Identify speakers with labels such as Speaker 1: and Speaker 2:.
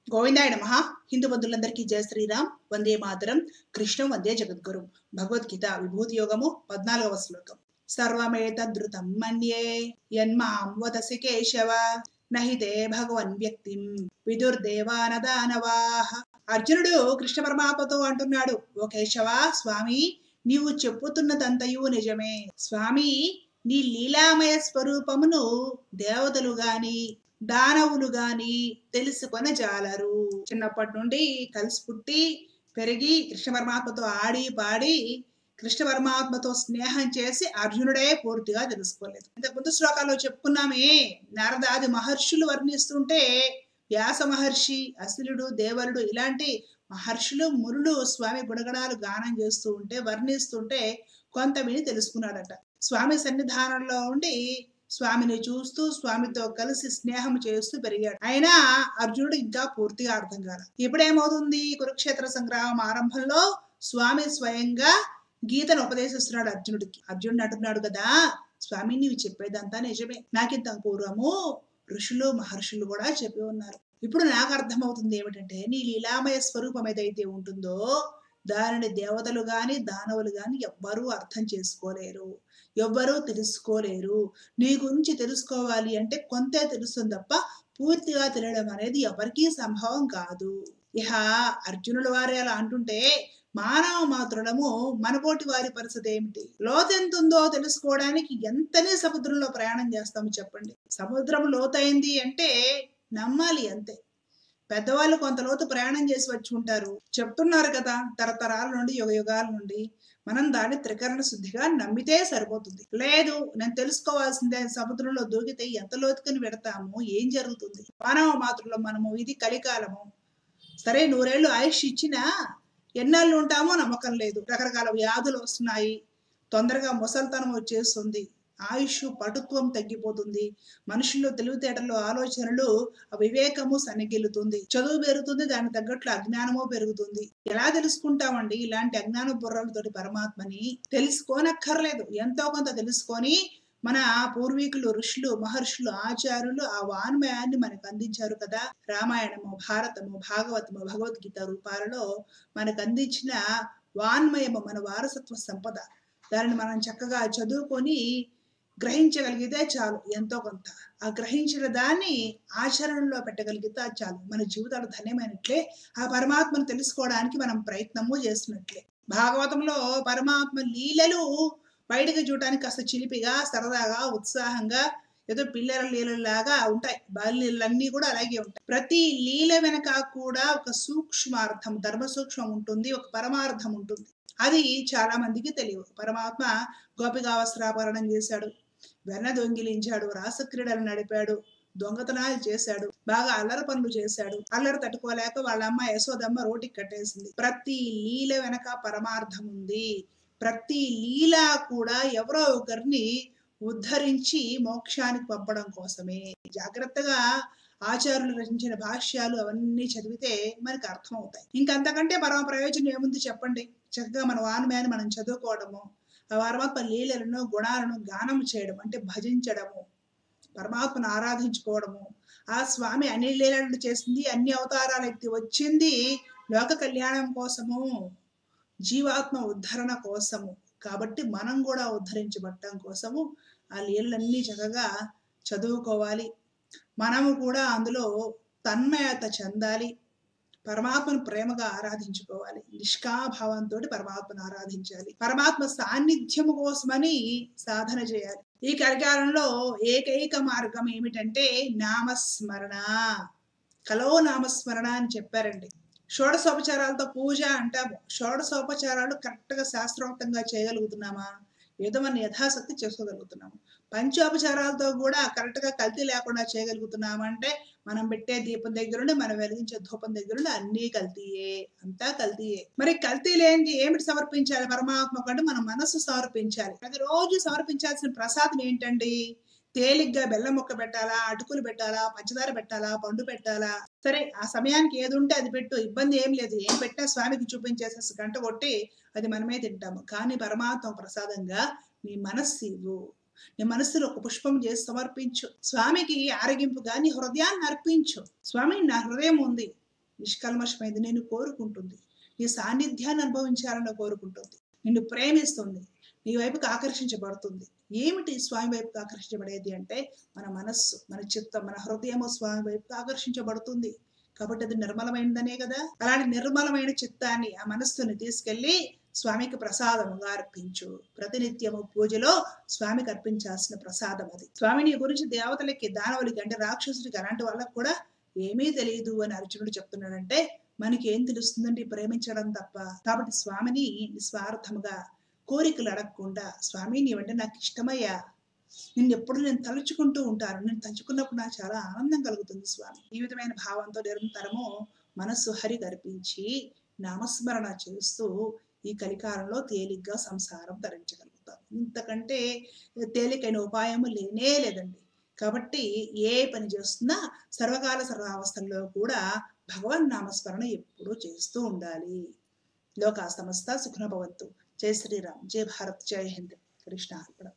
Speaker 1: గోవిందాయ నమః. హిందూ బంధువులందరికీ జయ శ్రీరామ్. వందే మాతరం. కృష్ణం వందే జగద్గురు. భగవద్గీత విభూతి యోగము 14వ శ్లోకం. సర్వమేతదృతం మన్యే యన్మాం వదసి కేశవ నహితే భగవన్ వ్యక్తిం విదుర్దేవానదానవాహ. అర్జునుడు కృష్ణ పరమాత్మతో అంటున్నాడు, ఓ కేశవ, స్వామి నీవు చెప్పుతున్నదంతయు నిజమే. స్వామి, నీ లీలామయ స్వరూపమును దేవతలు గాని దానవులు గాని తెలుసుకొని జాలరు. చిన్నప్పటి నుండి కలిసి పుట్టి పెరిగి కృష్ణ పరమాత్మతో ఆడి పాడి కృష్ణ పరమాత్మతో స్నేహం చేసి అర్జునుడే పూర్తిగా తెలుసుకోలేదు. ఇంతకు ముందు శ్లోకాల్లో చెప్పుకున్నామే, నారదాది మహర్షులు వర్ణిస్తుంటే వ్యాస మహర్షి, అసిలుడు, దేవరుడు ఇలాంటి మహర్షులు మునులు స్వామి గుణగణాలు గానం చేస్తూ ఉంటే వర్ణిస్తుంటే కొంత విని తెలుసుకున్నాడట. స్వామి సన్నిధానంలో ఉండి స్వామిని చూస్తూ స్వామితో కలిసి స్నేహం చేస్తూ పెరిగాడు. అయినా అర్జునుడు ఇంకా పూర్తిగా అర్థం కాదు. ఇప్పుడేమవుతుంది? కురుక్షేత్ర సంగ్రామం ఆరంభంలో స్వామి స్వయంగా గీతను ఉపదేశిస్తున్నాడు అర్జునుడికి. అర్జునుడు అంటున్నాడు కదా, స్వామి నీవు చెప్పేదంతా నిజమే, నాకింత పూర్వము ఋషులు మహర్షులు కూడా చెప్పి ఉన్నారు. ఇప్పుడు నాకు అర్థమవుతుంది ఏమిటంటే, నీ లీలామయ స్వరూపం ఏదైతే ఉంటుందో దానిని దేవతలు గాని దానవులు గాని ఎవ్వరూ అర్థం చేసుకోలేరు, ఎవ్వరూ తెలుసుకోలేరు. నీ గురించి తెలుసుకోవాలి అంటే కొంతే తెలుస్తుంది తప్ప పూర్తిగా తెలియడం అనేది ఎవరికీ సంభవం కాదు. ఇహ అర్జునుల వారి అలా అంటుంటే మానవ మాత్రులము మనపోటి వారి పరిస్థితి ఏమిటి? లోతెంతుందో తెలుసుకోవడానికి ఎంతనే సముద్రంలో ప్రయాణం చేస్తాము చెప్పండి. సముద్రం లోతైంది అంటే నమ్మాలి అంతే. పెద్దవాళ్ళు కొంత లోతు ప్రయాణం చేసి వచ్చి ఉంటారు, చెప్తున్నారు కదా తరతరాల నుండి యుగ యుగాల నుండి. మనం దాన్ని త్రికరణ శుద్ధిగా నమ్మితే సరిపోతుంది. లేదు నేను తెలుసుకోవాల్సిందే, సముద్రంలో దూకితే ఎంత లోతుకుని పెడతాము, ఏం జరుగుతుంది? మానవ మాత్రులు మనము, ఇది కలికాలము. సరే 100 ఏళ్ళు ఆయుష్ ఇచ్చినా ఎన్నాళ్ళు ఉంటామో నమ్మకం లేదు. రకరకాల వ్యాధులు వస్తున్నాయి, తొందరగా ముసల్తనం వచ్చేస్తుంది, ఆయుష్ పటుత్వం తగ్గిపోతుంది, మనుషుల్లో తెలివితేటలు ఆలోచనలు వివేకము సన్నగిల్లుతుంది, చదువు పెరుగుతుంది, దానికి తగ్గట్లు అజ్ఞానము పెరుగుతుంది. ఎలా తెలుసుకుంటామండి ఇలాంటి అజ్ఞాన బుర్రలతోటి పరమాత్మని? తెలుసుకోనక్కర్లేదు, ఎంతో కొంత తెలుసుకొని మన పూర్వీకులు ఋషులు మహర్షులు ఆచార్యులు ఆ వాన్మయాన్ని మనకు అందించారు కదా. రామాయణము, భారతము, భాగవతము, భగవద్గీత రూపాలలో మనకు అందించిన వాన్మయము మన వారసత్వ సంపద. దానిని మనం చక్కగా చదువుకొని గ్రహించగలిగితే చాలు, ఎంతో కొంత ఆ గ్రహించిన దాన్ని ఆచరణలో పెట్టగలిగితే చాలు, మన జీవితాలు ధన్యమైనట్లే. ఆ పరమాత్మను తెలుసుకోవడానికి మనం ప్రయత్నము చేస్తున్నట్లే. భాగవతంలో పరమాత్మ లీలలు బయటకు చూడటానికి కాస్త చిలిపిగా సరదాగా ఉత్సాహంగా ఏదో పిల్లల లీలలాగా ఉంటాయి. బాల్యలన్నీ కూడా అలాగే ఉంటాయి. ప్రతి లీల వెనక కూడా ఒక సూక్ష్మార్థం, ధర్మ సూక్ష్మం ఉంటుంది, ఒక పరమార్థం ఉంటుంది. అది చాలా మందికి తెలియదు. పరమాత్మ గోపికా వస్త్రాపరణం చేశాడు, వెన్న దొంగిలించాడు, రాసక్రీడలు నడిపాడు, దొంగతనాలు చేశాడు, బాగా అల్లరి పనులు చేశాడు. అల్లరి తట్టుకోలేక వాళ్ళ అమ్మ యశోదమ్మ రోటికి కట్టేసింది. ప్రతి లీల వెనక పరమార్థం ఉంది. ప్రతి లీల కూడా ఎవరో ఒకరిని ఉద్ధరించి మోక్షానికి పంపడం కోసమే. జాగ్రత్తగా ఆచార్యులు రచించిన భాష్యాలు అవన్నీ చదివితే మనకు అర్థమవుతాయి. ఇంకంతకంటే పరమ ప్రయోజనం ఏముంది చెప్పండి? చక్కగా మన వాన్మయాన్ని మనం చదువుకోవడము, ఆ పరమాత్మ లీలలను గుణాలను గానం చేయడం అంటే భజించడము, పరమాత్మను ఆరాధించుకోవడము. ఆ స్వామి అన్ని లీలలను చేసింది, అన్ని అవతారాలు ఎత్తి వచ్చింది లోక కళ్యాణం కోసము, జీవాత్మ ఉద్ధరణ కోసము. కాబట్టి మనం కూడా ఉద్ధరించబడటం కోసము ఆ లీలలన్నీ చక్కగా చదువుకోవాలి. మనము కూడా అందులో తన్మయత చెందాలి, పరమాత్మను ప్రేమగా ఆరాధించుకోవాలి, నిష్కాభావంతో పరమాత్మను ఆరాధించాలి, పరమాత్మ సాన్నిధ్యము కోసమని సాధన చేయాలి. ఈ కలికాలంలో ఏకైక మార్గం ఏమిటంటే నామస్మరణ. కలో నామస్మరణ అని చెప్పారండి. షోడశోపచారాలతో పూజ అంటాము. షోడశోపచారాలు కరెక్ట్గా శాస్త్రోక్తంగా చేయగలుగుతున్నామా? ఏదో మనం యథాశక్తి చేసుకోగలుగుతున్నాము. పంచోపచారాలతో కూడా కరెక్ట్గా కల్తీ లేకుండా చేయగలుగుతున్నామంటే మనం పెట్టే దీపం దగ్గర నుండి మనం వెలిగించే ధూపం దగ్గర నుండి అన్నీ కల్తీయే, అంతా కల్తీయే. మరి కల్తీ లేని ఏమిటి సమర్పించాలి పరమాత్మ కంటే? మన మనస్సు సమర్పించాలి. ప్రతిరోజు సమర్పించాల్సిన ప్రసాదం ఏంటండి? తేలిగ్గా బెల్లం ముక్క పెట్టాలా, అటుకులు పెట్టాలా, పంచదార పెట్టాలా, పండు పెట్టాలా? సరే ఆ సమయానికి ఏది ఉంటే అది పెట్టు, ఇబ్బంది ఏం లేదు. ఏం పెట్టా స్వామికి చూపించేసేసి గంట కొట్టి అది మనమే తింటాము. కానీ పరమాత్మ ప్రసాదంగా నీ మనస్సు ఇవ్వు, నీ మనస్సులో ఒక పుష్పం చేసి సమర్పించు. స్వామికి ఆరగింపుగా నీ హృదయాన్ని అర్పించు. స్వామి నా హృదయం ఉంది, నిష్కల్మషమైంది నిన్ను కోరుకుంటుంది. నీ సాన్నిధ్యాన్ని అనుభవించాలని కోరుకుంటుంది. నిన్ను ప్రేమిస్తుంది. నీ వైపుకి ఆకర్షించబడుతుంది. ఏమిటి స్వామి వైపుకి ఆకర్షించబడేది అంటే మన మనస్సు, మన చిత్తం, మన హృదయము స్వామి వైపుకి ఆకర్షించబడుతుంది. కాబట్టి అది నిర్మలమైనదనే కదా. అలాంటి నిర్మలమైన చిత్తాన్ని, ఆ మనస్సుని తీసుకెళ్లి స్వామికి ప్రసాదముగా అర్పించు. ప్రతినిత్యము పూజలో స్వామికి అర్పించాల్సిన ప్రసాదం అది. స్వామి నీ గురించి దేవతలకి, దానవులకి అంటే రాక్షసుడికి అలాంటి వాళ్ళకు కూడా ఏమీ తెలియదు అని అర్జునుడు చెప్తున్నాడంటే మనకి ఏం తెలుస్తుందండి? ప్రేమించడం తప్ప. కాబట్టి స్వామిని నిస్వార్థముగా కోరికలు అడగకుండా, స్వామి నీవంటే నాకు ఇష్టమయ్యా, నిన్నెప్పుడు నేను తలుచుకుంటూ ఉంటాను, నేను తలుచుకున్నప్పుడు నాకు చాలా ఆనందం కలుగుతుంది స్వామి, ఈ విధమైన భావంతో నిరంతరము మనస్సు హరికి అర్పించి నామస్మరణ చేస్తూ ఈ కలికాలంలో తేలిగ్గా సంసారం ధరించగలుగుతాం. ఇంతకంటే తేలికైన ఉపాయము లేనే లేదండి. కాబట్టి ఏ పని చేస్తున్నా సర్వకాల సర్వావస్థల్లో కూడా భగవన్ నామస్మరణ ఎప్పుడూ చేస్తూ ఉండాలి. లోకా సమస్త సుఖినో భవంతు. జై శ్రీరామ్, జై భారత్, జై హింద్. కృష్ణ అర్పణం.